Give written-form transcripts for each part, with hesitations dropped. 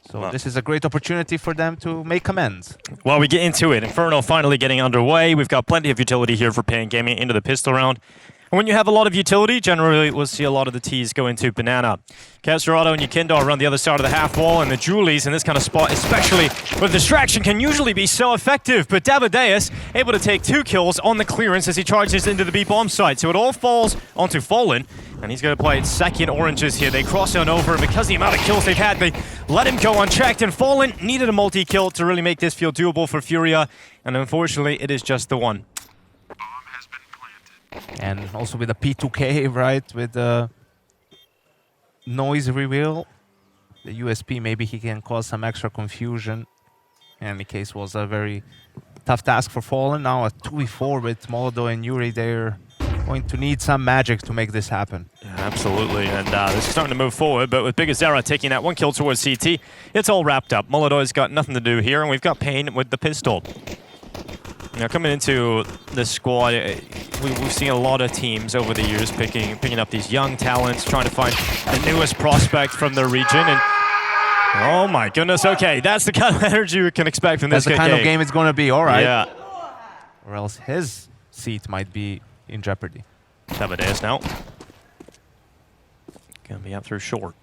So this is a great opportunity for them to make amends. Well, we get into it. Inferno finally getting underway. We've got plenty of utility here for paiN Gaming into the pistol round. And when you have a lot of utility, generally we'll see a lot of the T's go into banana. Katsurato and Yukindo are on the other side of the half wall, and the Julies in this kind of spot, especially with distraction, can usually be so effective. But Davideus able to take 2 kills on the clearance as he charges into the B bomb site. So it all falls onto Fallen, and he's going to play second oranges here. They cross on over, and because the amount of kills they've had, they let him go unchecked. And Fallen needed a multi-kill to really make this feel doable for Furia, and unfortunately, it is just the one. And also with the P2K, right, with the noise reveal, the USP, maybe he can cause some extra confusion. In any case, was a very tough task for Fallen. Now a 2v4 with MongolZ and Yuri, they're going to need some magic to make this happen. Yeah, absolutely, and this is starting to move forward, but with BiggerZera taking that 1 kill towards CT, it's all wrapped up. MongolZ's got nothing to do here, and we've got paiN with the pistol. Now, coming into this squad, we've seen a lot of teams over the years picking up these young talents, trying to find the newest prospect from their region. And oh my goodness, okay, that's the kind of energy we can expect from this game. That's the kind of game it's going to be, all right. Yeah. Or else his seat might be in jeopardy. Davideus now. Gonna be up through short.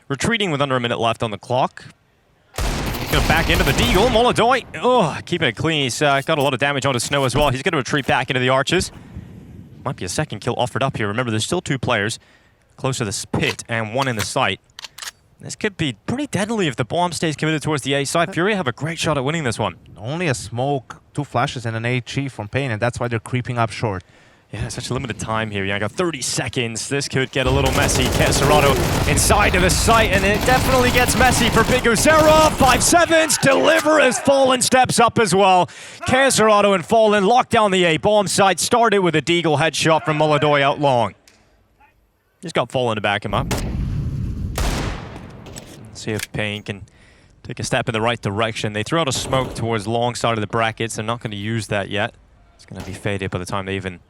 Retreating with under a minute left on the clock. Gonna back into the deagle. MongolZ, oh, keeping it clean. He's got a lot of damage onto Snow as well. He's gonna retreat back into the arches. Might be a second kill offered up here. Remember, there's still 2 players close to this pit and 1 in the site. This could be pretty deadly if the bomb stays committed towards the A side. Furia have a great shot at winning this one. Only a smoke, 2 flashes, and an HE from paiN, and that's why they're creeping up short. Yeah, such a limited time here. Yeah, I got 30 seconds. This could get a little messy. Katsurato inside of the site, and it definitely gets messy for BiggerZera. 5-7s, deliver as Fallen steps up as well. Katsurato and Fallen lock down the A bomb site. Started with a deagle headshot from MongolZ out long. He's got Fallen to back him up. Let's see if paiN can take a step in the right direction. They threw out a smoke towards the long side of the brackets. They're not going to use that yet. It's going to be faded by the time they even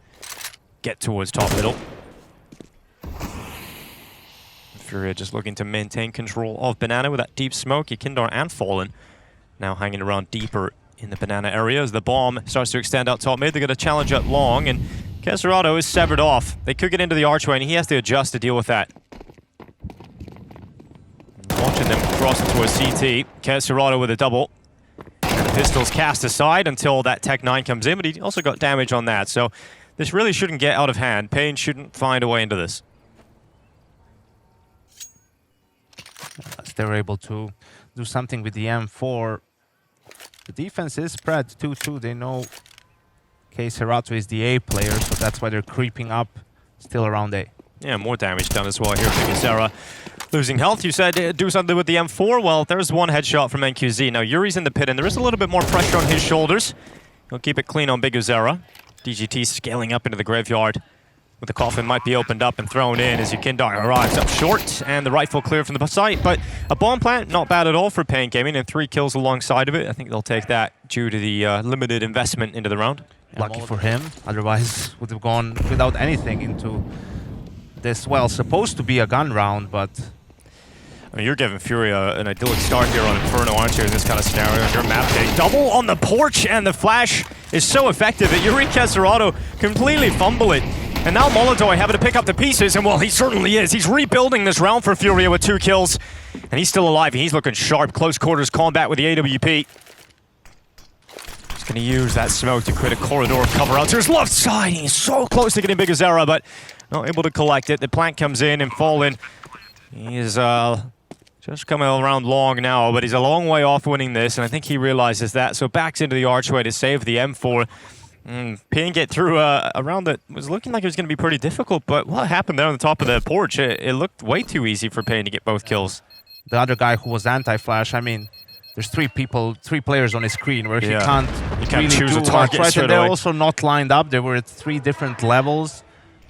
get towards top middle. Furia just looking to maintain control of banana with that deep smoke. Yukindo and Fallen now hanging around deeper in the banana area as the bomb starts to extend out top mid. They're going to challenge at long, and Katsurato is severed off. They could get into the archway, and he has to adjust to deal with that. Watching them crossing towards CT. Katsurato with a double. And the pistol's cast aside until that Tech 9 comes in, but he also got damage on that. So this really shouldn't get out of hand. paiN shouldn't find a way into this. They're able to do something with the M4. The defense is spread 2-2. They know Katsurato is the A player, so that's why they're creeping up still around A. Yeah, more damage done as well here. BiggerZera losing health. You said do something with the M4. Well, there's 1 headshot from NQZ. Now, Yuri's in the pit, and there is a little bit more pressure on his shoulders. He'll keep it clean on BiggerZera. DGT scaling up into the graveyard. With the coffin might be opened up and thrown in as Yukindo arrives up short, and the rifle clear from the site. But a bomb plant, not bad at all for paiN Gaming, and 3 kills alongside of it. I think they'll take that due to the limited investment into the round. Yeah, lucky for him, otherwise would have gone without anything into this, well, supposed to be a gun round, but I mean, you're giving Furia an idyllic start here on Inferno, aren't you, in this kind of scenario? Your map take double on the porch, and the flash is so effective that Yuri Katsurato completely fumble it. And now MongolZ having to pick up the pieces, and well, he certainly is. He's rebuilding this round for Furia with 2 kills. And he's still alive, and he's looking sharp. Close quarters combat with the AWP. He's going to use that smoke to create a corridor of cover out to his left side. He's so close to getting BiggerZera, but not able to collect it. The plant comes in and Fallen. He is just coming around long now, but he's a long way off winning this, and I think he realizes that. So backs into the archway to save the M4. paiN get through a round that was looking like it was going to be pretty difficult, but what happened there on the top of the porch? It looked way too easy for paiN to get both kills. The other guy who was anti-flash, I mean, there's 3 players on his screen where he can't really choose a target right? straight And they're away. also not lined up. They were at 3 different levels.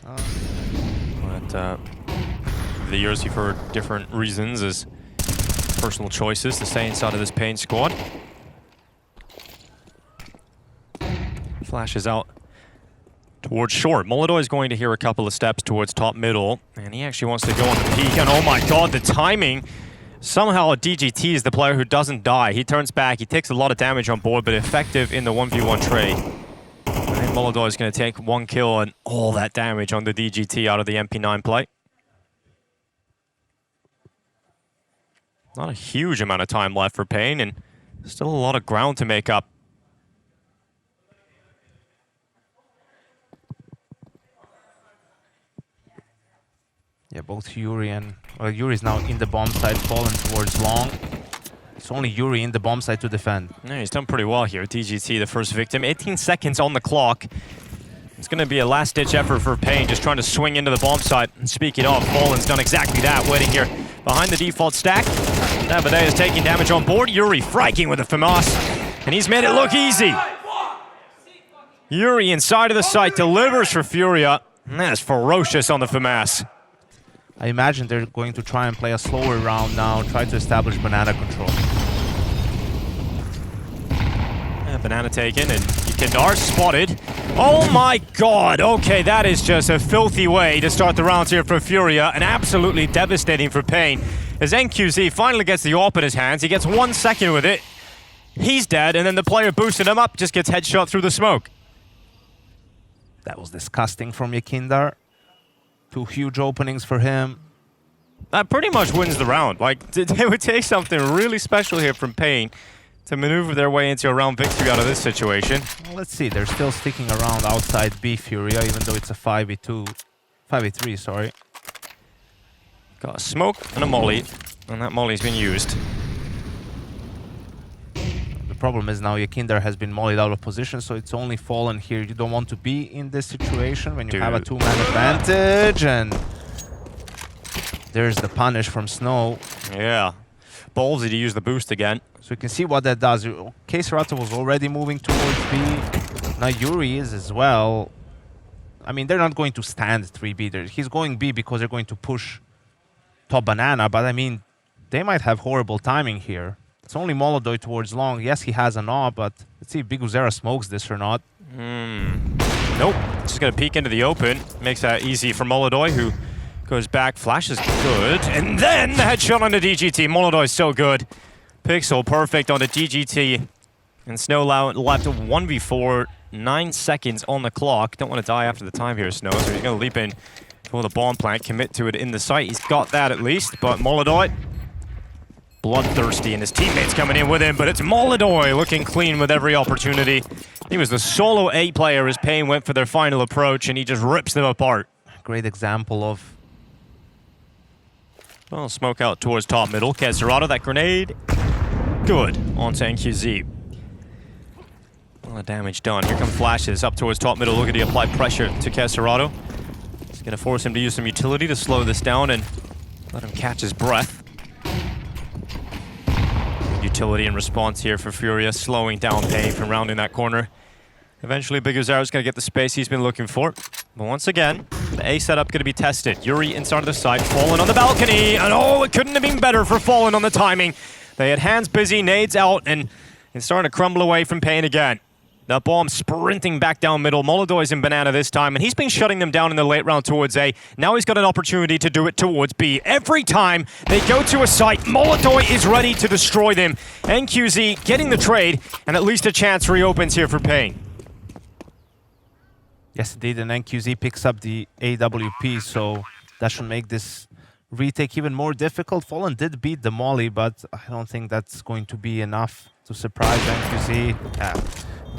But the years you've heard different reasons as personal choices to stay inside of this paiN squad. Flashes out towards short. MongolZ is going to hear a couple of steps towards top middle, and he actually wants to go on the peak. And oh my god, the timing Somehow DGT is the player who doesn't die. He turns back, he takes a lot of damage on board, but effective in the 1v1 trade. I think MongolZ is going to take 1 kill and all that damage on the DGT out of the MP9 play. Not a huge amount of time left for paiN, and still a lot of ground to make up. Yeah, both Yuri and... Well, Yuri's now in the bomb side, fallen towards long. It's only Yuri in the bomb side to defend. Yeah, he's done pretty well here. DGT, the first victim. 18 seconds on the clock. It's going to be a last-ditch effort for paiN, just trying to swing into the bomb site. And speaking of, Fallen's done exactly that, waiting here behind the default stack. Nabade is taking damage on board. Yuri fragging with a FAMAS, and he's made it look easy. Yuri inside of the site delivers for Furia. And that is ferocious on the FAMAS. I imagine they're going to try and play a slower round now, try to establish banana control. Yeah, banana taken, and Kendar spotted. Oh my god, okay, that is just a filthy way to start the rounds here for Furia, and absolutely devastating for paiN. As NQZ finally gets the AWP in his hands, he gets 1 second with it. He's dead, and then the player boosting him up just gets headshot through the smoke. That was disgusting from Yakindar. 2 huge openings for him. That pretty much wins the round. Like, it would take something really special here from paiN to maneuver their way into a round victory out of this situation. Well, let's see, they're still sticking around outside B Furia, even though it's a 5v3, sorry. Got a smoke and a molly, and that molly's been used. The problem is now Yakindar has been mollied out of position, so it's only Fallen here. You don't want to be in this situation when you have a 2-man advantage, and there's the punish from Snow. Yeah. Ballsy to use the boost again. So you can see what that does. K-Serata was already moving towards B. Now Yuri is as well. I mean, they're not going to stand 3B. He's going B because they're going to push top banana, but I mean, they might have horrible timing here. It's only MongolZ towards long. Yes, he has an AWP, but let's see if BigUzera smokes this or not. Nope. Just going to peek into the open. Makes that easy for MongolZ, who goes back. Flash is good. And then the headshot on the DGT. MongolZ is so good. Pixel perfect on the DGT. And Snow left 1v4. 9 seconds on the clock. Don't want to die after the time here, Snow. So he's going to leap in for the bomb plant. Commit to it in the site. He's got that at least. But MongolZ, bloodthirsty, and his teammates coming in with him, but it's MongolZ looking clean with every opportunity. He was the solo A player as paiN went for their final approach, and he just rips them apart. Great example of... Well, smoke out towards top middle. KSerrato, that grenade. Good. Onto NQZ. A lot of damage done. Here come flashes up towards top middle. Look at the applied pressure to KSerrato. It's going to force him to use some utility to slow this down and let him catch his breath. Utility in response here for Furia, slowing down paiN from rounding that corner. Eventually, BigUzera is going to get the space he's been looking for. But once again, the A setup going to be tested. Yuri inside of the site, Fallen on the balcony, and oh, it couldn't have been better for Fallen on the timing. They had hands busy, nades out, and it's starting to crumble away from paiN again. The bomb sprinting back down middle. MongolZ is in banana this time, and he's been shutting them down in the late round towards A. Now he's got an opportunity to do it towards B. Every time they go to a site, MongolZ is ready to destroy them. NQZ getting the trade, and at least a chance reopens here for paiN. Yes, indeed, and NQZ picks up the AWP, so that should make this retake even more difficult. Fallen did beat the molly, but I don't think that's going to be enough to surprise NQZ. Yeah.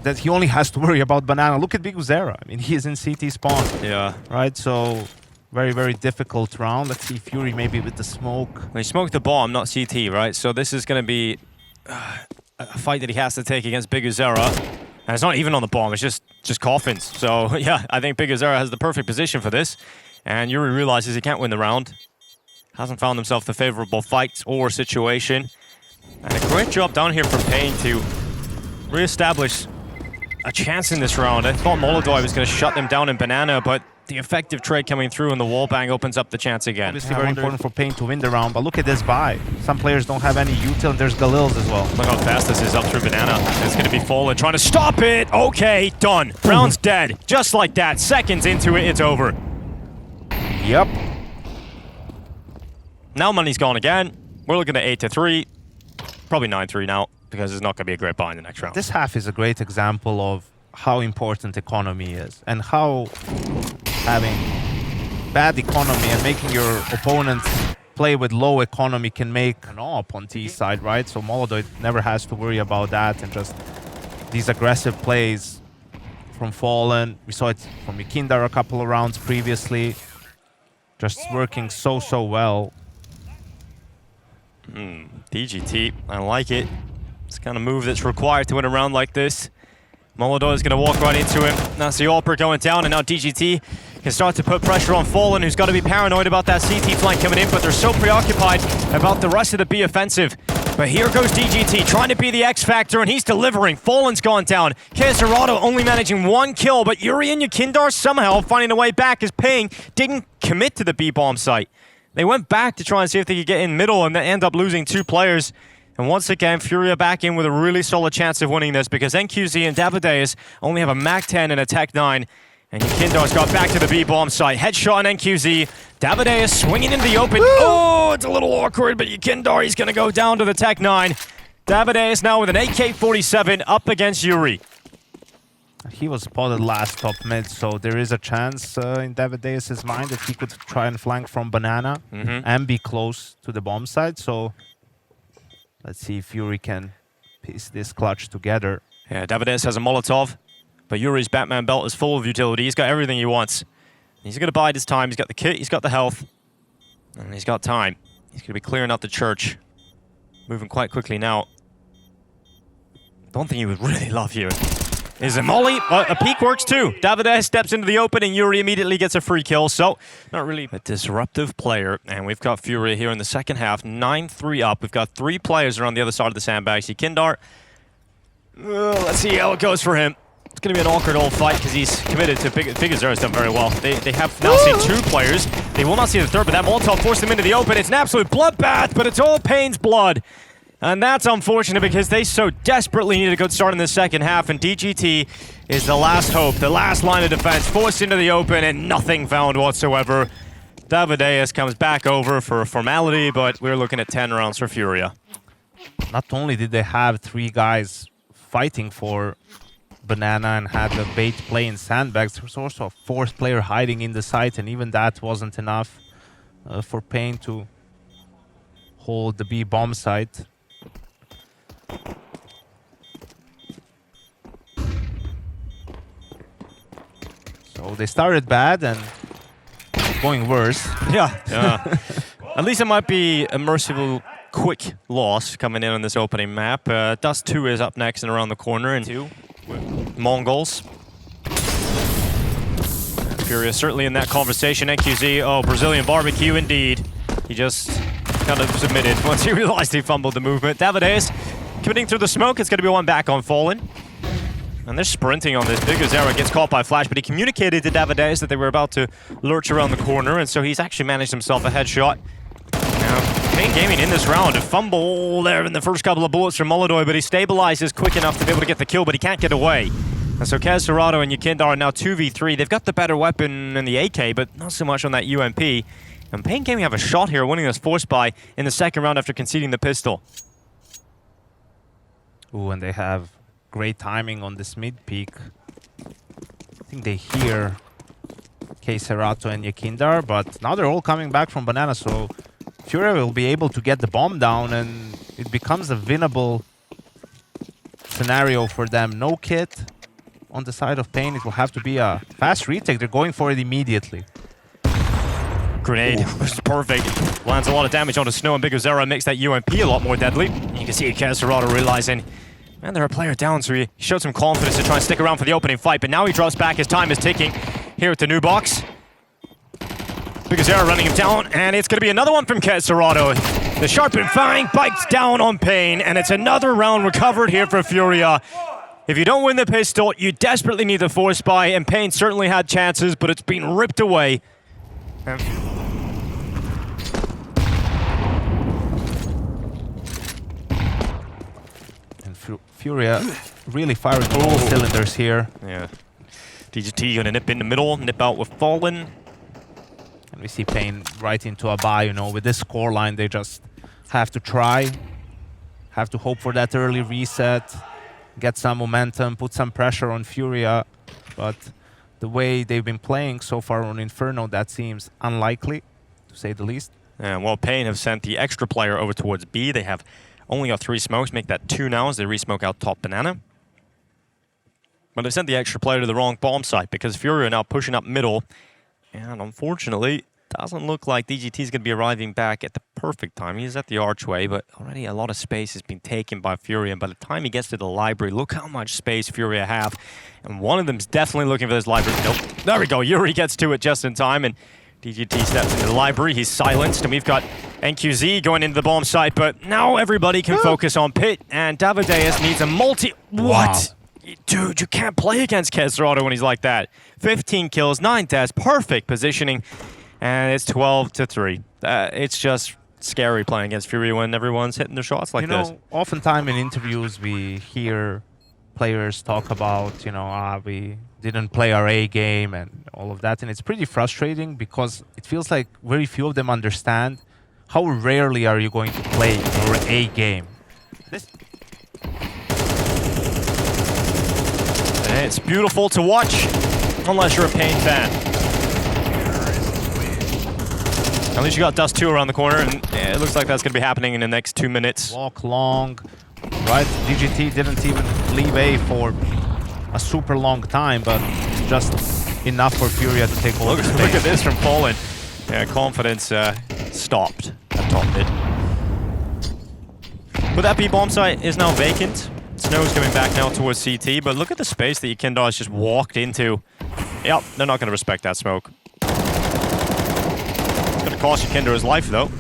That he only has to worry about banana. Look at BigUzera. I mean, he is in CT spawn. Yeah. Right, so very, very difficult round. Let's see Fury maybe with the smoke. They smoked the bomb, not CT, right? So this is going to be a fight that he has to take against BigUzera. And it's not even on the bomb, it's just coffins. So yeah, I think BigUzera has the perfect position for this. And Yuri realizes he can't win the round. Hasn't found himself the favorable fight or situation. And a great job down here from paiN to re-establish a chance in this round. I thought MongolZ was going to shut them down in banana, but the effective trade coming through and the wall bang opens up the chance again. Obviously very important for paiN to win the round, but look at this buy. Some players don't have any util, and there's Galils as well. Look how fast this is up through banana. It's going to be Fallen trying to stop it. Okay, done. Round's dead. Just like that. Seconds into it, it's over. Yep. Now money's gone again. We're looking at 8-3, probably 9-3 now, because it's not going to be a great buy in the next round. This half is a great example of how important economy is and how having bad economy and making your opponents play with low economy can make an op on T side, right? So MongolZ never has to worry about that, and just these aggressive plays from Fallen. We saw it from Yekindar a couple of rounds previously. Just working so well. DGT, I like it. It's the kind of move that's required to win a round like this. MongolZ is going to walk right into him. That's the AWPer going down, and now DGT can start to put pressure on Fallen, who's got to be paranoid about that CT flank coming in, but they're so preoccupied about the rest of the B offensive. But here goes DGT, trying to be the X factor, and he's delivering. Fallen's gone down. Kesarado only managing 1 kill, but Yuri and Yekindar somehow finding a way back as paiN didn't commit to the B-bomb site. They went back to try and see if they could get in middle, and they end up losing 2 players. And once again, Furia back in with a really solid chance of winning this, because NQZ and Davideus only have a Mac 10 and a Tech 9. And Yekindar's got back to the B-bomb site. Headshot on NQZ. Davideus swinging into the open. Woo! Oh, it's a little awkward, but Yekindar, he's going to go down to the Tech 9. Davideus now with an AK-47 up against Yuri. He was spotted last top mid, so there is a chance in Davideus' mind that he could try and flank from Banana and be close to the bomb site. So let's see if Yuri can piece this clutch together. Yeah, Davideus has a Molotov, but Yuri's Batman belt is full of utility. He's got everything he wants. He's going to bide his time. He's got the kit, he's got the health, and he's got time. He's going to be clearing out the church. Moving quite quickly now. One thing you would really love here is a molly, but a peek works too. Davideus steps into the open and Yuri immediately gets a free kill, so not really a disruptive player. And we've got Furia here in the second half, 9-3 up. We've got 3 players around the other side of the sandbags. Yekindar, let's see how it goes for him. It's going to be an awkward old fight because he's committed to FISSURE's done very well. They have now seen 2 players. They will not see the third, but that Molotov forced them into the open. It's an absolute bloodbath, but it's all paiN's blood. And that's unfortunate because they so desperately need a good start in the second half, and DGT is the last hope, the last line of defense, forced into the open and nothing found whatsoever. Davideus comes back over for a formality, but we're looking at 10 rounds for Furia. Not only did they have 3 guys fighting for Banana and had the bait play in sandbags, there was also a 4th player hiding in the site, and even that wasn't enough for paiN to hold the B bomb site. So they started bad and going worse. Yeah. At least it might be a merciful, quick loss coming in on this opening map. Dust 2 is up next and around the corner, and 2 Mongols. Furia certainly in that conversation. NQZ, oh, Brazilian barbecue indeed. He just kind of submitted once he realized he fumbled the movement. Davideus committing through the smoke. It's going to be 1 back on Fallen. And they're sprinting on this. BigZera gets caught by Flash, but he communicated to Davideus that they were about to lurch around the corner, and so he's actually managed himself a headshot. Now, paiN Gaming in this round, a fumble there in the first couple of bullets from MongolZ, but he stabilizes quick enough to be able to get the kill, but he can't get away. And so Kesarado and Yekindar are now 2v3. They've got the better weapon in the AK, but not so much on that UMP. And paiN Gaming have a shot here, winning this force buy in the second round after conceding the pistol. Ooh, and they have great timing on this mid peak. I think they hear Kesarato and Yekindar, but now they're all coming back from Banana, so Furia will be able to get the bomb down, and it becomes a winnable scenario for them. No kit on the side of paiN. It will have to be a fast retake. They're going for it immediately. Grenade, which is perfect. Lands a lot of damage onto Snow, and BigZera makes that UMP a lot more deadly. You can see Kesarado realizing, man, they're a player down, so he showed some confidence to try and stick around for the opening fight, but now he drops back. His time is ticking here at the new box. BigZera running him down, and it's going to be another one from Kesarado. The sharpened fang bites down on paiN, and it's another round recovered here for Furia. If you don't win the pistol, you desperately need the force buy, and paiN certainly had chances, but it's been ripped away. And Furia really firing all cylinders here. Yeah. DGT gonna nip in the middle, nip out with Fallen. And we see paiN right into a buy, you know, with this scoreline, they just have to try, have to hope for that early reset, get some momentum, put some pressure on Furia. But the way they've been playing so far on Inferno, that seems unlikely, to say the least. And well, paiN have sent the extra player over towards B. They have only got 3 smokes, make that 2 now as they resmoke out top banana. But they sent the extra player to the wrong bomb site because Furia are now pushing up middle. And unfortunately, doesn't look like DGT is going to be arriving back at the perfect time. He's at the archway, but already a lot of space has been taken by Furia. And by the time he gets to the library, look how much space Furia have. And one of them's definitely looking for this library. Nope. There we go. Yuri gets to it just in time. And DGT steps into the library. He's silenced. And we've got NQZ going into the bomb site. But now everybody can focus on Pit. And Davideus needs a multi... What? Wow. Dude, you can't play against Kesrado when he's like that. 15 kills, 9 deaths, perfect positioning. And it's 12-3. It's just scary playing against Furia when everyone's hitting their shots like this. Oftentimes in interviews we hear players talk about, we didn't play our A game and all of that. And it's pretty frustrating because it feels like very few of them understand how rarely are you going to play your A game. And it's beautiful to watch, unless you're a paiN fan. At least you got Dust 2 around the corner, and it looks like that's going to be happening in the next 2 minutes. Walk long, right? DGT didn't even leave A for a super long time, but just enough for Furia to take over. Look at this from paiN. Yeah, confidence stopped at top mid. But that B bomb site is now vacant. Snow's coming back now towards CT, but look at the space that Yekindar has just walked into. Yep, they're not going to respect that smoke. Going to cost Yekindar his life, though.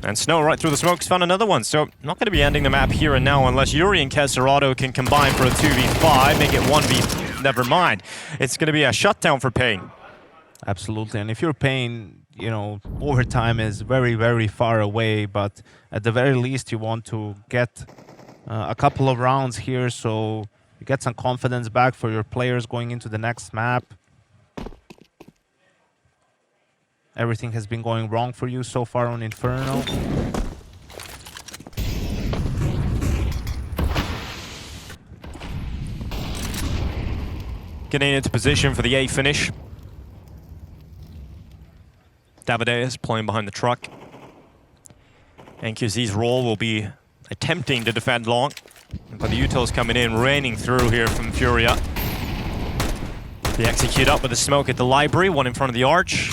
And Snow right through the smoke's found another one, so not going to be ending the map here and now unless Yuri and Kesrado can combine for a 2v5, make it 1v... Never mind. It's going to be a shutdown for paiN. Absolutely, and if you're paiN, overtime is very, very far away, but at the very least you want to get a couple of rounds here so you get some confidence back for your players going into the next map. Everything has been going wrong for you so far on Inferno. Getting into position for the A finish. Davideus playing behind the truck. NQZ's role will be attempting to defend long. But the utils coming in, raining through here from Furia. They execute up with the smoke at the library, one in front of the arch.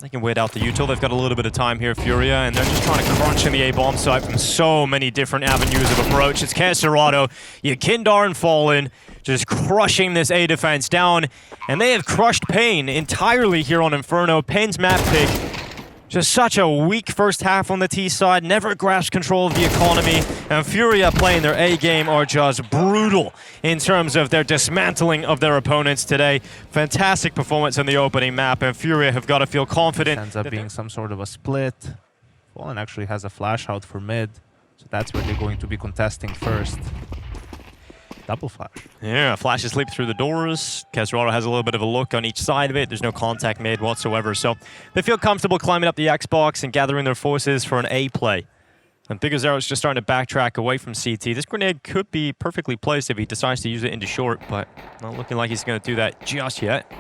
They can wait out the util. They've got a little bit of time here, Furia, and they're just trying to crunch in the A bomb site from so many different avenues of approach. It's Kesrado, Yekindar and Fallen, just crushing this A defense down. And they have crushed paiN entirely here on Inferno. paiN's map pick, just such a weak first half on the T side, never grasped control of the economy. And Furia playing their A game are just brutal in terms of their dismantling of their opponents today. Fantastic performance in the opening map, and Furia have got to feel confident. It ends up being some sort of a split. Fallen actually has a flash out for mid, so that's where they're going to be contesting first. Double flash. Yeah, flashes leap through the doors. Kesrado has a little bit of a look on each side of it. There's no contact made whatsoever, so they feel comfortable climbing up the Xbox and gathering their forces for an A play. And BiggerZero's just starting to backtrack away from CT. This grenade could be perfectly placed if he decides to use it into short, but not looking like he's going to do that just yet.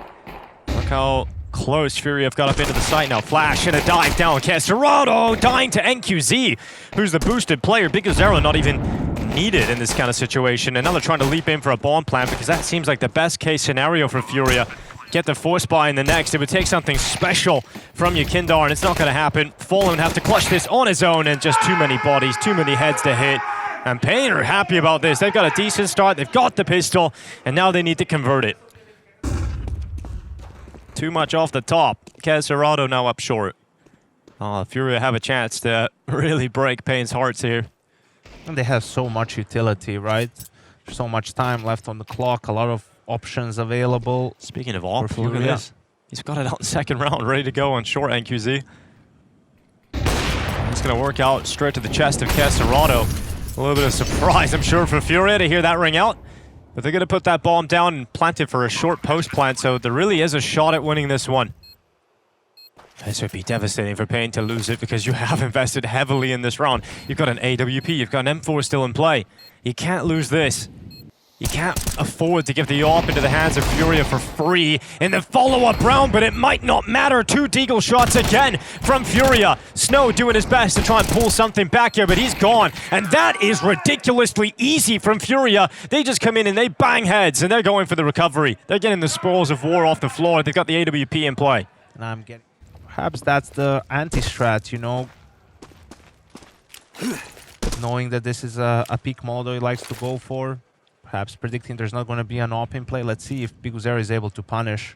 Look how close Furia have got up into the site now. Flash and a dive down. Kesrado dying to NQZ, who's the boosted player. BiggerZero not even needed in this kind of situation. And now they're trying to leap in for a bomb plant because that seems like the best case scenario for Furia. Get the force buy in the next. It would take something special from Yekindar, and it's not going to happen. Fallen would have to clutch this on his own, and just too many bodies, too many heads to hit. And paiN are happy about this. They've got a decent start. They've got the pistol, and now they need to convert it. Too much off the top. Kesrado now up short. Furia have a chance to really break paiN's hearts here. And they have so much utility, right? So much time left on the clock, a lot of options available. Speaking of op, look at this. He's got it out in second round, ready to go on short NQZ. It's going to work out straight to the chest of Kesrado. A little bit of surprise, I'm sure, for Furia to hear that ring out. But they're going to put that bomb down and plant it for a short post plant, so there really is a shot at winning this one. This would be devastating for paiN to lose it because you have invested heavily in this round. You've got an AWP, you've got an M4 still in play. You can't lose this. You can't afford to give the AWP into the hands of Furia for free in the follow-up round, but it might not matter. 2 deagle shots again from Furia. Snow doing his best to try and pull something back here, but he's gone. And that is ridiculously easy from Furia. They just come in and they bang heads, and they're going for the recovery. They're getting the spoils of war off the floor. They've got the AWP in play. And I'm getting... Perhaps that's the anti-strat, you know? Knowing that this is a peak model he likes to go for. Perhaps predicting there's not going to be an AWP in play. Let's see if BigUzera is able to punish.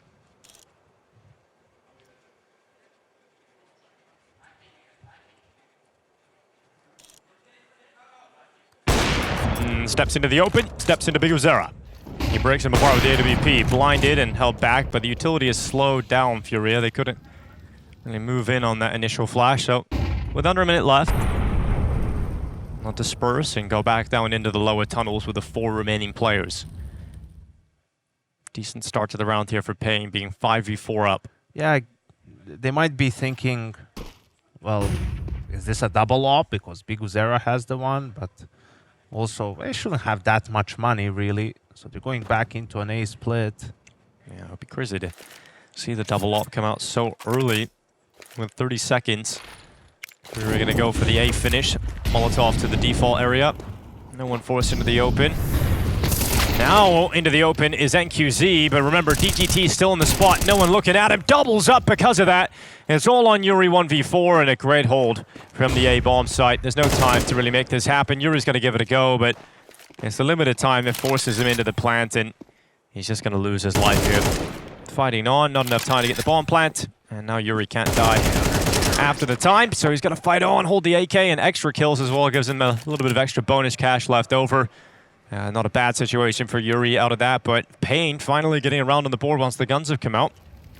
Steps into the open, steps into BigUzera. He breaks him apart with the AWP, blinded and held back, but the utility has slowed down Furia. They couldn't really move in on that initial flash, so with under a minute left, they'll disperse and go back down into the lower tunnels with the 4 remaining players. Decent start to the round here for paiN, being 5v4 up. Yeah, they might be thinking, well, is this a double AWP? Because BigUzera has the one, but also they shouldn't have that much money, really. So they're going back into an A split. Yeah, it would be crazy to see the double AWP come out so early with 30 seconds. We're going to go for the A finish. Molotov to the default area. No one forced into the open. Now into the open is NQZ, but remember, DGT still in the spot. No one looking at him. Doubles up because of that. It's all on Yuri 1v4 and a great hold from the A bomb site. There's no time to really make this happen. Yuri's going to give it a go, but it's the limited time that forces him into the plant, and he's just going to lose his life here. Fighting on, not enough time to get the bomb plant, and now Yuri can't die after the time, so he's going to fight on, hold the AK, and extra kills as well. Gives him a little bit of extra bonus cash left over. Not a bad situation for Yuri out of that, but paiN finally getting around on the board once the guns have come out.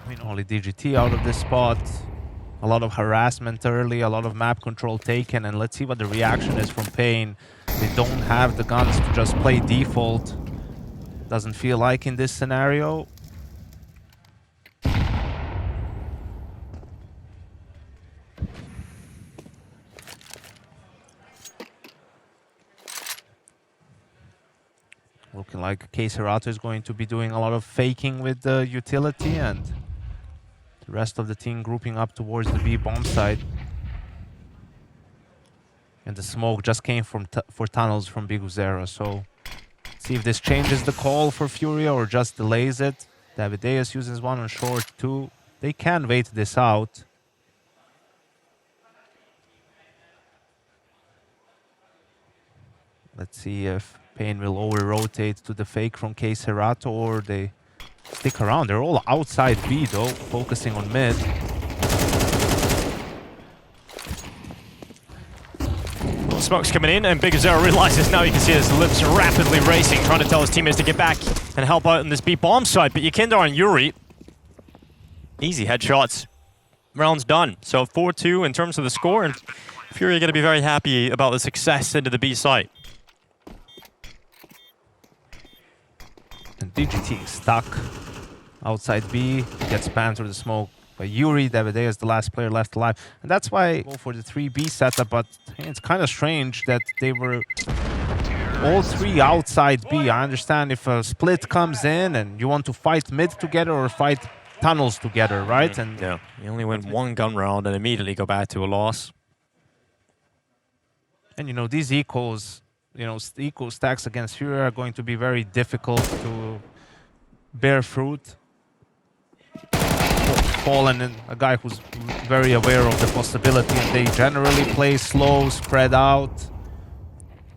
I mean, only DGT out of this spot. A lot of harassment early, a lot of map control taken, and let's see what the reaction is from paiN. They don't have the guns to just play default. Doesn't feel like in this scenario. Looking like KScerato is going to be doing a lot of faking with the utility, and the rest of the team grouping up towards the B bomb site. And the smoke just came from for tunnels from BigUzera, so see if this changes the call for Furia or just delays it. Davideus uses one on short too. They can wait this out. Let's see if paiN will over-rotate to the fake from KScerato or they stick around. They're all outside B though, focusing on mid. Smoke's coming in, and BigUzera realizes now. You can see his lips rapidly racing, trying to tell his teammates to get back and help out in this B bomb side. But Yekindar and Yuri, easy headshots. Round's done. So 4-2 in terms of the score, and Furia are going to be very happy about the success into the B site. And DGT is stuck outside B, gets spammed through the smoke by Yuri. Davideus is the last player left alive. And that's why I go for the 3B setup, but it's kind of strange that they were all 3 outside B. I understand if a split comes in and you want to fight mid together or fight tunnels together, right? And yeah, you only win 1 gun round and immediately go back to a loss. And you know, these ecos, you know, eco stacks against Furia are going to be very difficult to bear fruit. Fallen, and a guy who's very aware of the possibility, and they generally play slow, spread out.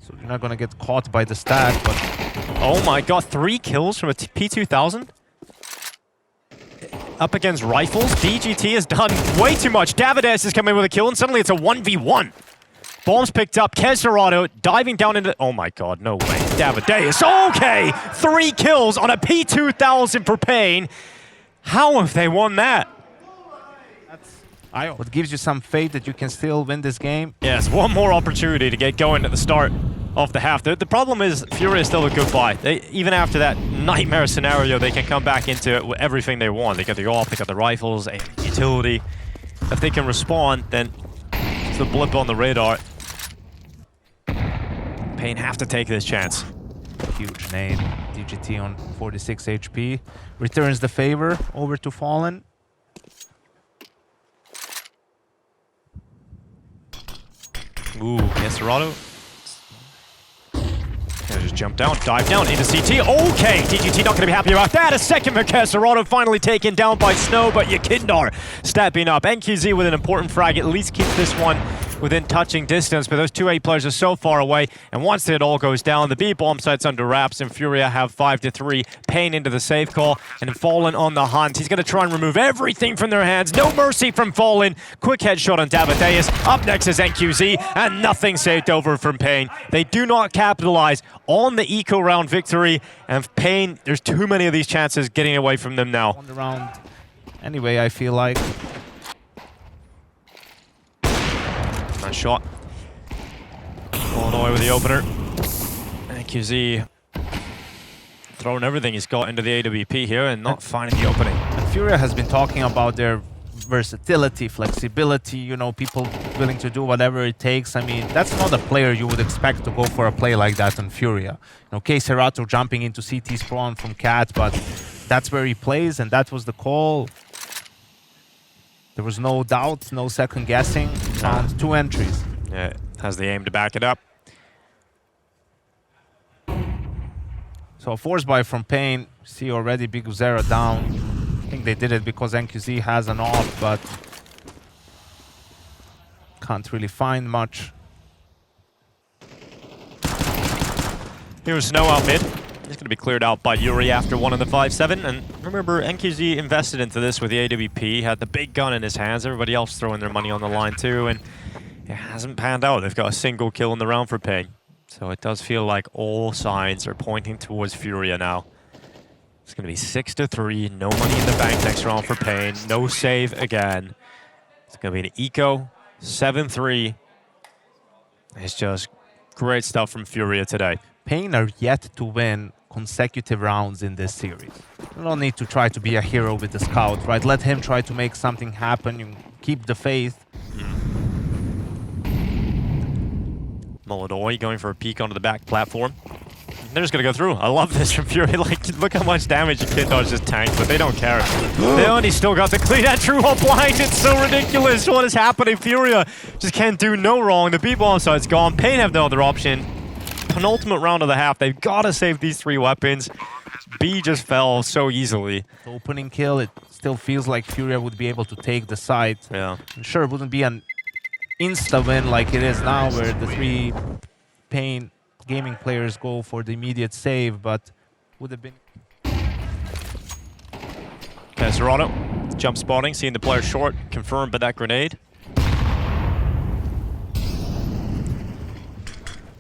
So you're not going to get caught by the stack, but... Oh my god, 3 kills from a P2000? Up against Rifles. DGT has done way too much. Davideus is coming with a kill, and suddenly it's a 1v1. Bombs picked up. KScerato diving down into... Oh my god, no way. Davideus. Okay! 3 kills on a P2000 for paiN. How have they won that? What gives you some faith that you can still win this game? Yes, one more opportunity to get going at the start of the half. The problem is Furia is still a good buy. Even after that nightmare scenario, they can come back into it with everything they want. They got the AWP, they got the rifles, a utility. if they can respond, then it's a blip on the radar. paiN have to take this chance. Huge nade. DGT on 46 HP. Returns the favor over to Fallen. Ooh, Serato. Just jump down, dive down into CT. Okay, DGT not going to be happy about that. A second for Serato finally taken down by Snow, but Yakindar stepping up. NQZ with an important frag, at least keeps this one within touching distance, but those two A players are so far away, and once it all goes down, the B bomb site's under wraps, and Furia have 5-3. paiN into the save call, and Fallen on the hunt. He's going to try and remove everything from their hands. No mercy from Fallen. Quick headshot on Davideus. Up next is NQZ, and nothing saved over from paiN. They do not capitalize on the eco round victory, and paiN, there's too many of these chances getting away from them now. On the round. Anyway, I feel like. Nice shot. All the way with the opener. NQZ throwing everything he's got into the AWP here and not finding the opening. And Furia has been talking about their versatility, flexibility, you know, people willing to do whatever it takes. I mean, that's not a player you would expect to go for a play like that on Furia. You know, Serato jumping into CT spawn from Cat, but that's where he plays, and that was the call. There was no doubt, no second guessing. Found two entries. Yeah, has the aim to back it up. So a force buy from paiN. See already Big Uzera down. I think they did it because NQZ has an off, but can't really find much. Here's Snow out mid. He's going to be cleared out by Yuri after one in the 5-7. And remember, NQZ invested into this with the AWP, had the big gun in his hands. Everybody else throwing their money on the line too, and it hasn't panned out. They've got a single kill in the round for paiN. So it does feel like all signs are pointing towards Furia now. It's going to be 6-3, no money in the bank next round for paiN, no save again. It's going to be an eco, 7-3. It's just great stuff from Furia today. paiN are yet to win consecutive rounds in this series. You don't need to try to be a hero with the scout, right? Let him try to make something happen. You keep the faith. MongolZ going for a peek onto the back platform. They're just going to go through. I love this from Furia. Like, look how much damage Yakindar just tanked, but they don't care. They only still got the clean entry while blind. It's so ridiculous. What is happening? Furia just can't do no wrong. The B-bomb side's gone. paiN have no other option. Penultimate round of the half. They've got to save these three weapons. B just fell so easily. The opening kill, it still feels like Furia would be able to take the side. Yeah. And sure, it wouldn't be an insta-win like it is now, where the three paiN gaming players go for the immediate save, but would have been... Serato, jump spotting, seeing the player short, confirmed by that grenade.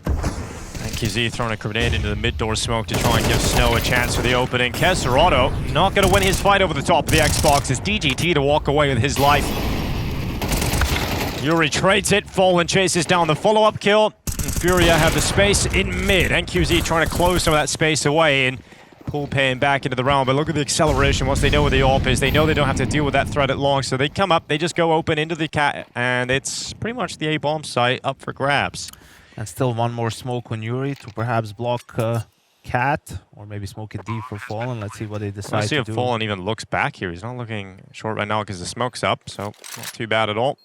NQZ throwing a grenade into the mid-door smoke to try and give Snow a chance for the opening. Serato not going to win his fight over the top of the Xbox. It's DGT to walk away with his life. Yuri trades it, Fallen chases down the follow-up kill. And Furia have the space in mid. NQZ trying to close some of that space away and pull paiN back into the round. But look at the acceleration once they know where the AWP is. They know they don't have to deal with that threat at long. So they come up, they just go open into the Cat, and it's pretty much the A-bomb site up for grabs. And still one more smoke on Yuri to perhaps block Cat, or maybe smoke it deep for Fallen. Let's see what they decide to do. Let's see if Fallen even looks back here. He's not looking short right now because the smoke's up, so not too bad at all.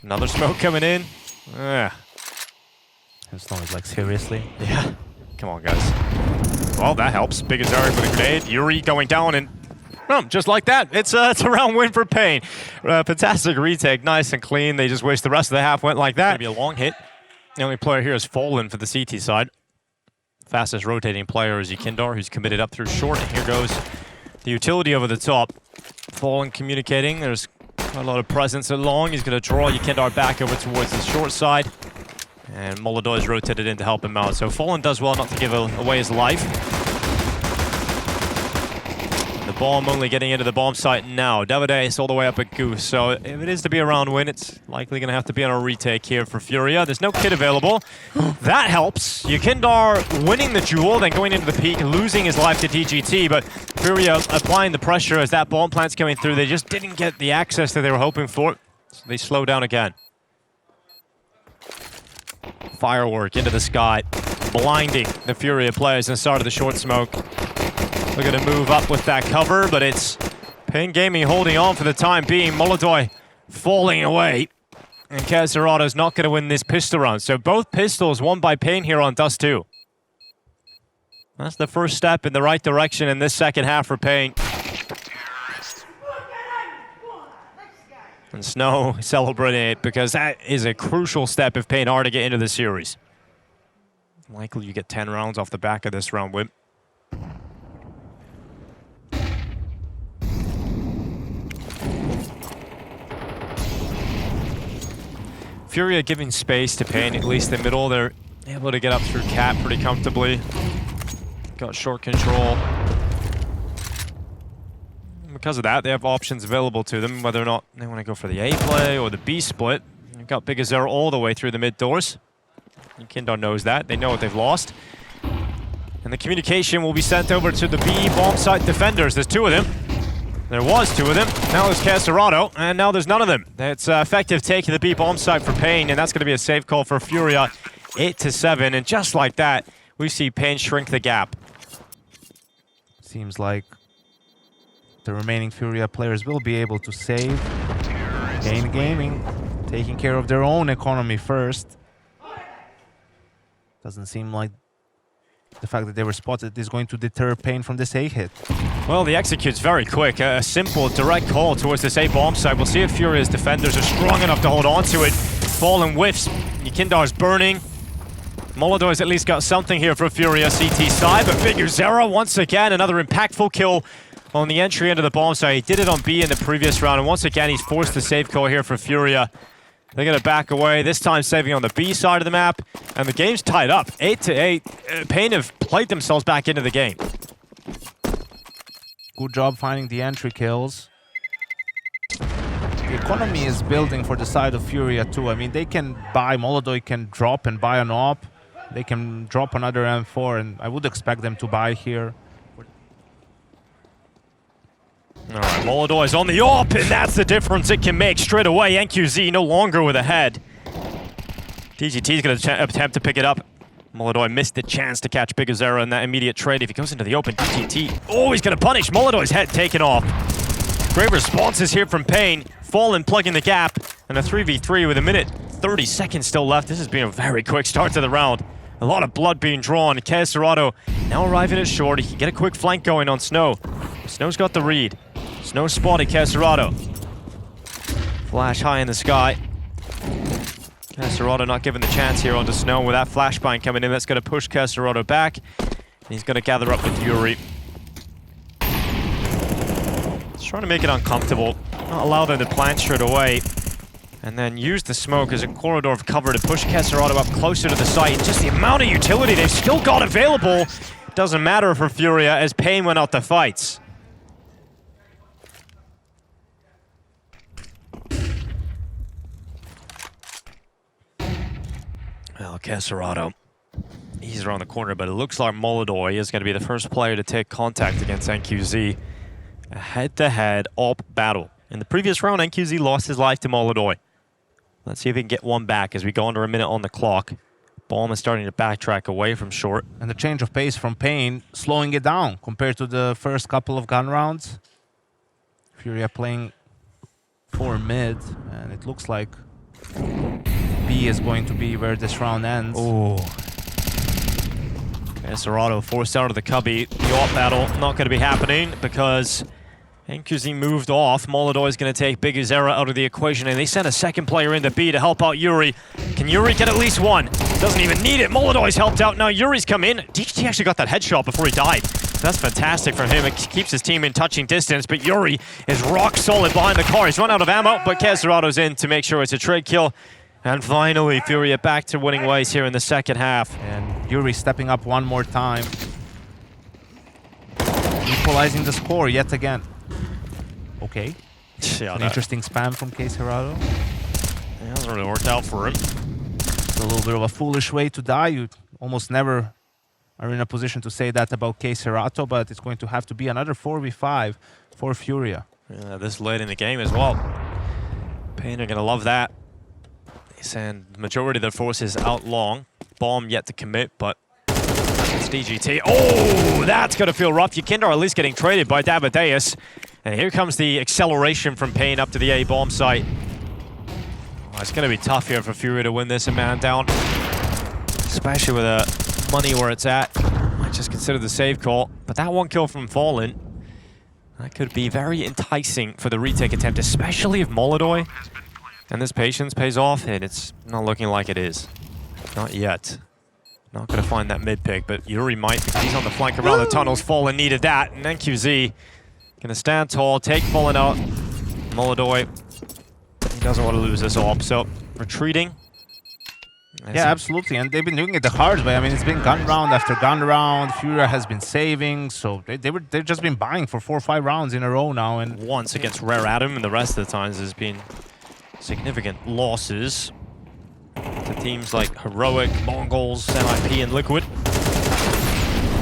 Another smoke coming in. And Snow is like, seriously? Yeah. Come on, guys. Well, that helps. Big as Eric with a grenade. Yuri going down, and just like that, it's a round win for paiN. Fantastic retake, nice and clean. They just wish the rest of the half went like that. Maybe a long hit. The only player here is Fallen for the CT side. Fastest rotating player is Yakindar, who's committed up through short. And here goes the utility over the top. Fallen communicating. There's a lot of presence at long. He's going to draw Yakindar back over towards the short side. And MongolZ is rotated in to help him out. So Fallen does well not to give away his life. The Bomb only getting into the bomb site now. Davide is all the way up at Goose, so if it is to be a round win, it's likely going to have to be on a retake here for Furia. There's no kit available. That helps. Yukindar winning the duel, then going into the peak, losing his life to TGT, but Furia applying the pressure as that bomb plant's coming through. They just didn't get the access that they were hoping for, so they slow down again. Firework into the sky, blinding the Furia players in the start of the short smoke. They're going to move up with that cover, but it's paiN Gaming holding on for the time being. MongolZ falling away, and Keserado's not going to win this pistol round. So both pistols won by paiN here on Dust 2. That's the first step in the right direction in this second half for paiN. And Snow celebrating it because that is a crucial step if paiN are to get into the series. Likely you get 10 rounds off the back of this round, Wimp. Furia giving space to paiN, at least in the middle. They're able to get up through Cat pretty comfortably. Got short control. Because of that, they have options available to them, whether or not they want to go for the A play or the B split. They've got BigAzera all the way through the mid doors. Yukindar knows that. They know what they've lost. And the communication will be sent over to the B bomb site defenders. There's two of them. There was two of them. Now there's Keserado, and now there's none of them. It's effective take of the B bomb site for paiN, and that's going to be a safe call for Furia, 8-7. And just like that, we see paiN shrink the gap. Seems like the remaining Furia players will be able to save. paiN Gaming taking care of their own economy first. Doesn't seem like the fact that they were spotted is going to deter paiN from this A hit. Well, the execute's very quick. A simple, direct call towards this A bomb site. We'll see if Furia's defenders are strong enough to hold on to it. Fallen whiffs. Yukindar's burning. MongolZ's at least got something here for Furia CT side, but BigAzera once again, another impactful kill on the entry into the bomb site. He did it on B in the previous round, and once again, he's forced the save call here for Furia. They're going to back away, this time saving on the B side of the map, and the game's tied up, 8-8. paiN have played themselves back into the game. Good job finding the entry kills. The economy is building for the side of Furia too. I mean, they can buy, MongolZ can drop and buy an AWP. They can drop another M4, and I would expect them to buy here. All right, MongolZ is on the AWP, and that's the difference it can make straight away. NQZ no longer with a head. TGT is going to attempt to pick it up. MongolZ missed the chance to catch BigAzera in that immediate trade. If he goes into the open, TGT, oh, he's going to punish. MongolZ's head taken off. Great responses here from paiN. Fallen plugging the gap, and a 3v3 with 1:30 seconds still left. This has been a very quick start to the round. A lot of blood being drawn. Keserado now arriving at short. He can get a quick flank going on Snow. Snow's got the read. Snow spotted Keserado. Flash high in the sky. Keserado not given the chance here onto Snow with that flashbang coming in. That's going to push Keserado back. And he's going to gather up with Yuri. He's trying to make it uncomfortable. Not allow them to plant straight away. And then use the smoke as a corridor of cover to push Keserado up closer to the site. And just the amount of utility they've still got available doesn't matter for Furia as paiN went out to fights. Well, Keserado, he's around the corner, but it looks like MongolZ is going to be the first player to take contact against NQZ. A head-to-head AWP battle. In the previous round, NQZ lost his life to MongolZ. Let's see if he can get one back as we go under a minute on the clock. Bomb is starting to backtrack away from short. And the change of pace from paiN, slowing it down compared to the first couple of gun rounds. Furia playing for mid, and it looks like B is going to be where this round ends. Oh. Keserado forced out of the cubby. The AWP battle not going to be happening because NQZ moved off. MongolZ is going to take BigAzera out of the equation, and they sent a second player into B to help out Yuri. Can Yuri get at least one? Doesn't even need it. MongolZ's helped out. Now Yuri's come in. DGT actually got that headshot before he died. That's fantastic from him. It keeps his team in touching distance, but Yuri is rock solid behind the car. He's run out of ammo, but Keserado's in to make sure it's a trade kill. And finally, Furia back to winning ways here in the second half. And Yuri stepping up one more time. equalizing the score yet again. Okay. Yeah, An interesting spam from paiN. It hasn't really worked out for him. It's a little bit of a foolish way to die. You almost never are in a position to say that about paiN, but it's going to have to be another 4v5 for Furia. Yeah, this late in the game as well. paiN are going to love that. They send the majority of their forces out long. Bomb yet to commit, but it's DGT. Oh, that's going to feel rough. Yukindar at least getting traded by Davideus. And here comes the acceleration from paiN up to the A bomb site. Oh, it's going to be tough here for Furia to win this and man down. Especially with the money where it's at. Might just consider the save call. But that one kill from Fallen, that could be very enticing for the retake attempt, especially if MongolZ and this patience pays off, and it's not looking like it is. Not yet. Not going to find that mid pick, but Yuri might because he's on the flank around the tunnels. Fallen needed that, and then QZ going to stand tall, take Fallen out. MongolZ, he doesn't want to lose this op, so retreating. Yeah, absolutely, and they've been doing it the hard way. I mean, it's been gun round after gun round. Furia has been saving, so they've just been buying for 4 or 5 rounds in a row now. And once against Rare Adam, and the rest of the times there's been significant losses to teams like Heroic, MongolZ, NIP, and Liquid.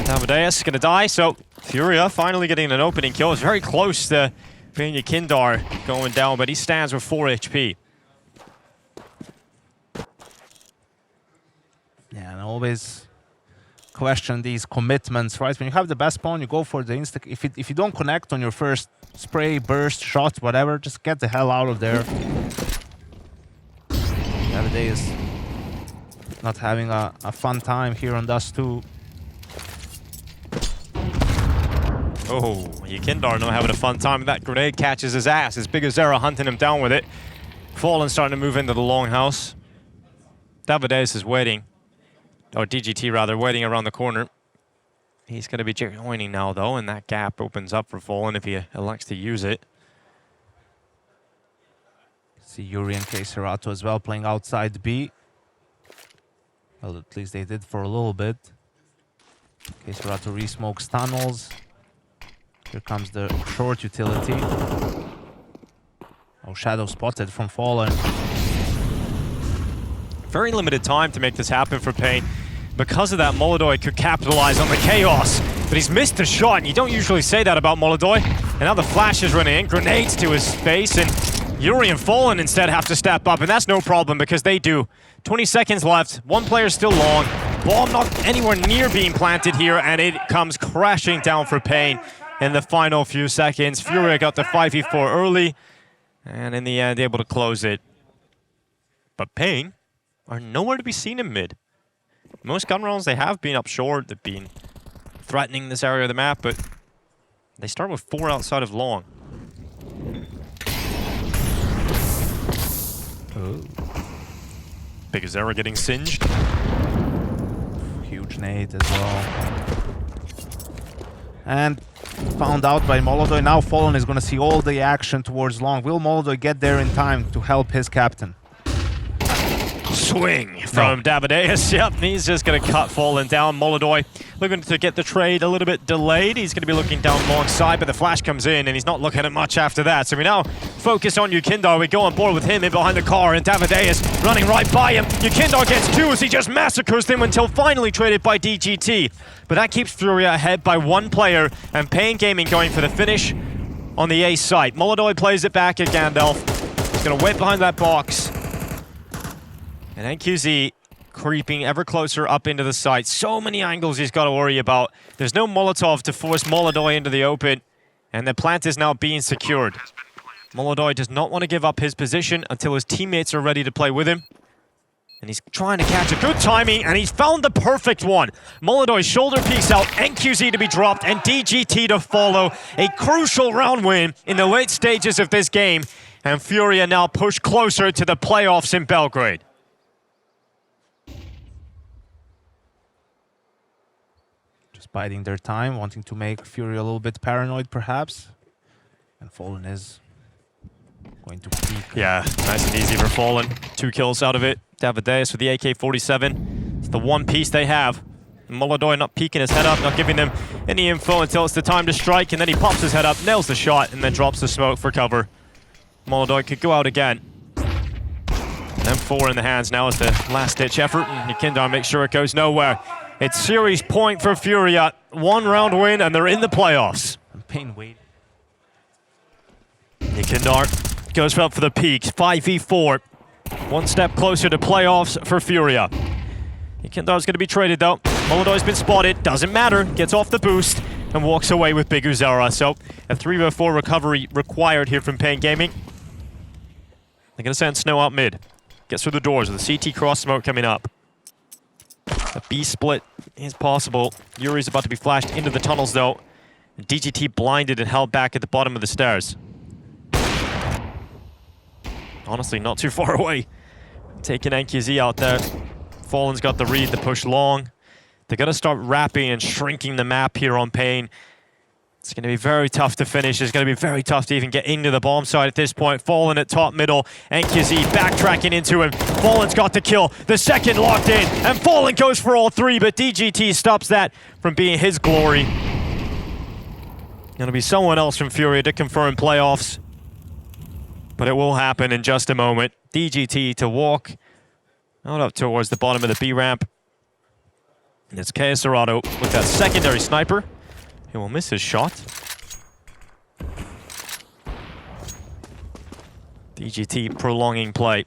Davideus gonna die, so Furia finally getting an opening kill. It's very close to being Yukindar going down, but he stands with 4 HP. yeah, and always question these commitments, right? When you have the best pawn, you go for the insta. If you don't connect on your first spray, burst, shot, whatever, just get the hell out of there. Davideus not having a fun time here on Dust 2. Oh, Yukindar not having a fun time. That grenade catches his ass. It's BiggerZera hunting him down with it. Fallen starting to move into the longhouse. Davideus is waiting. Or DGT rather, waiting around the corner. He's going to be joining now though, and that gap opens up for Fallen if he elects to use it. See Yuri and paiN as well playing outside B. Well, at least they did for a little bit. paiN re-smokes tunnels. Here comes the short utility. Oh, shadow spotted from Fallen. Very limited time to make this happen for paiN. Because of that, MongolZ could capitalize on the chaos, but he's missed the shot, and you don't usually say that about MongolZ. And now the flash is running in, grenades to his face, and Yuri and Fallen instead have to step up, and that's no problem because they do. 20 seconds left, one player still long. Bomb not anywhere near being planted here, and it comes crashing down for paiN in the final few seconds. Furia got the 5v4 early, and in the end able to close it. But paiN are nowhere to be seen in mid. Most gun rounds they have been up short, they've been threatening this area of the map, but they start with 4 outside of long. Oh. BiggerZera getting singed. Huge nade as well. And found out by MongolZ. Now Fallen is going to see all the action towards long. Will MongolZ get there in time to help his captain? Swing from Davideus. Yep, he's just going to cut Fallen down. MongolZ looking to get the trade a little bit delayed. He's going to be looking down long side, but the flash comes in, and he's not looking at much after that. So we now focus on Yukindar. We go on board with him in behind the car, and Davideus running right by him. Yukindar gets 2 as he just massacres him until finally traded by DGT. But that keeps Furia ahead by 1 player, and paiN Gaming going for the finish on the A site. MongolZ plays it back at Gandalf. He's going to wait behind that box. And NQZ creeping ever closer up into the site. So many angles he's got to worry about. There's no Molotov to force MongolZ into the open. And the plant is now being secured. MongolZ does not want to give up his position until his teammates are ready to play with him. And he's trying to catch a good timing, and he's found the perfect one. MongolZ shoulder peeks out, NQZ to be dropped, and DGT to follow. A crucial round win in the late stages of this game. And Furia now push closer to the playoffs in Belgrade. Biding their time, wanting to make Furia a little bit paranoid, perhaps. And Fallen is going to peek. Yeah, nice and easy for Fallen. 2 kills out of it. Davideus with the AK-47. It's the one piece they have. MongolZ not peeking his head up, not giving them any info until it's the time to strike, and then he pops his head up, nails the shot, and then drops the smoke for cover. MongolZ could go out again. M4 in the hands now is the last-ditch effort, and Nikindar makes sure it goes nowhere. It's series point for Furia. 1 round win, and they're in the playoffs. paiN wait. Nikindar goes up for the peak. 5v4. 1 step closer to playoffs for Furia. Nikindar's going to be traded, though. MongolZ's been spotted. Doesn't matter. Gets off the boost and walks away with Big Uzera. So a 3v4 recovery required here from paiN Gaming. They're going to send Snow out mid. Gets through the doors with a CT cross smoke coming up. A B split is possible. Yuri's about to be flashed into the tunnels, though. DGT blinded and held back at the bottom of the stairs. Honestly, not too far away. Taking NQZ out there. Fallen's got the read, the push long. They're going to start wrapping and shrinking the map here on paiN. It's going to be very tough to finish. It's going to be very tough to even get into the bomb side at this point. Fallen at top middle. NQZ backtracking into him. Fallen's got the kill. The second locked in. And Fallen goes for all 3, but DGT stops that from being his glory. Going to be someone else from Furia to confirm playoffs. But it will happen in just a moment. DGT to walk out up towards the bottom of the B ramp. And it's Serrato with that secondary sniper. He will miss his shot. DGT prolonging play.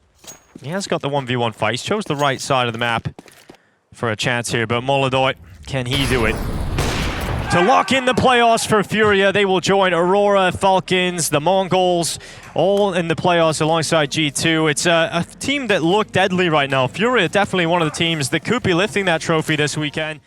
He has got the 1v1 fight. He chose the right side of the map for a chance here, but MongolZ, can he do it? To lock in the playoffs for Furia, they will join Aurora, Falcons, the Mongols, all in the playoffs alongside G2. It's a team that look deadly right now. Furia definitely one of the teams that could be lifting that trophy this weekend.